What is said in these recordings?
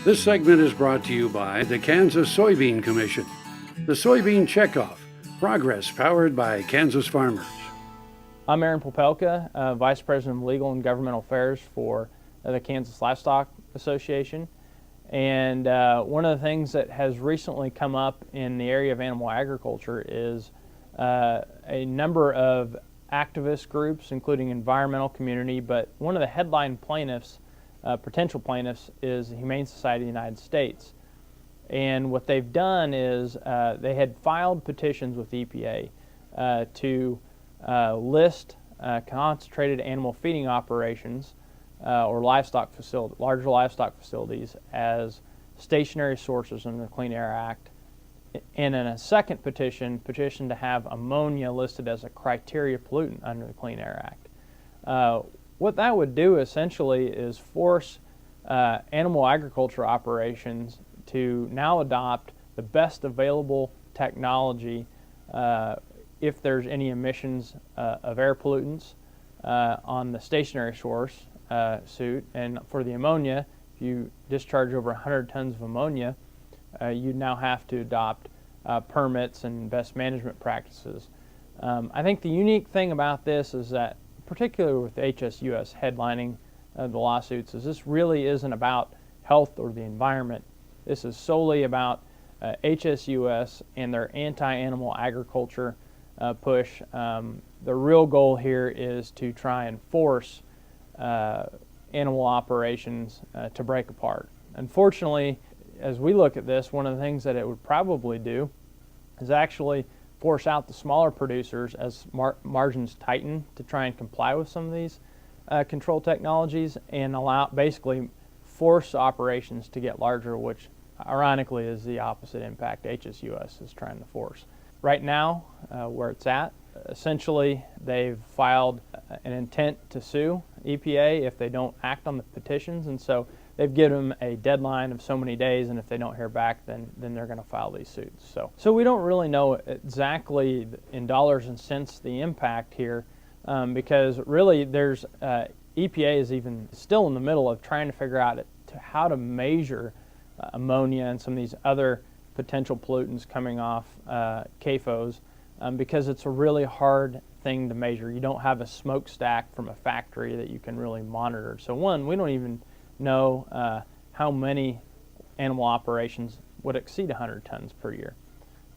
This segment is brought to you by the Kansas Soybean Commission. The Soybean Checkoff, progress powered by Kansas farmers. I'm Popelka, Vice President of Legal and Governmental Affairs for the Kansas Livestock Association. And one of the things that has recently come up in the area of animal agriculture is a number of activist groups, including environmental community, but one of the headline plaintiffs, potential plaintiffs, is the Humane Society of the United States. And what they've done is they had filed petitions with EPA to list concentrated animal feeding operations or larger livestock facilities as stationary sources under the Clean Air Act. And in a second petition to have ammonia listed as a criteria pollutant under the Clean Air Act. What that would do essentially is force animal agriculture operations to now adopt the best available technology if there's any emissions of air pollutants on the stationary source suit. And for the ammonia, if you discharge over 100 tons of ammonia, you now have to adopt permits and best management practices. I think the unique thing about this is that, particularly with HSUS headlining the lawsuits, is this really isn't about health or the environment. This is solely about HSUS and their anti-animal agriculture push. The real goal here is to try and force animal operations to break apart. Unfortunately, as we look at this, one of the things that it would probably do is actually force out the smaller producers as margins tighten to try and comply with some of these control technologies, and basically force operations to get larger, which ironically is the opposite impact HSUS is trying to force. Right now, where it's at, essentially they've filed an intent to sue EPA if they don't act on the petitions, and so they've given them a deadline of so many days, and if they don't hear back, then they're going to file these suits. So we don't really know exactly in dollars and cents the impact here, because really there's EPA is even still in the middle of trying to figure out how to measure ammonia and some of these other potential pollutants coming off CAFOs, because it's a really hard thing to measure. You don't have a smokestack from a factory that you can really monitor. So one, we don't even know how many animal operations would exceed 100 tons per year.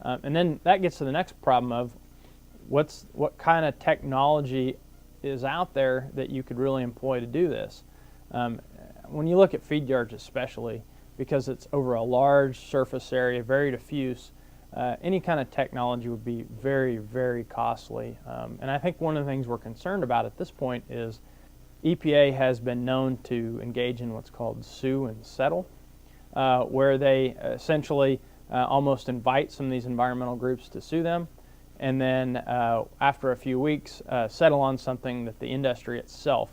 And then that gets to the next problem of what kind of technology is out there that you could really employ to do this. When you look at feed yards especially, because it's over a large surface area, very diffuse, any kind of technology would be very, very costly. And I think one of the things we're concerned about at this point is EPA has been known to engage in what's called sue and settle, where they essentially almost invite some of these environmental groups to sue them, and then after a few weeks settle on something that the industry itself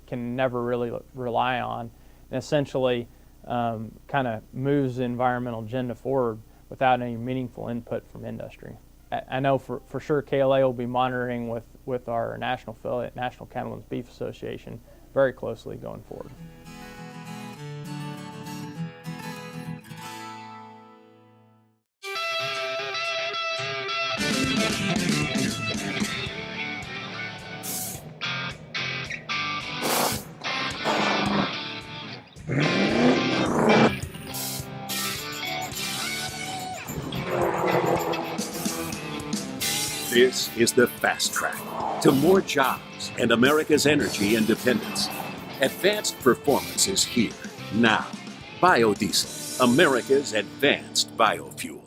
can never really rely on, and essentially kind of moves the environmental agenda forward without any meaningful input from industry. I know for sure KLA will be monitoring with our national affiliate, National Cattlemen's Beef Association, very closely going forward. This is the fast track to more jobs and America's energy independence. Advanced performance is here now. Biodiesel, America's advanced biofuel.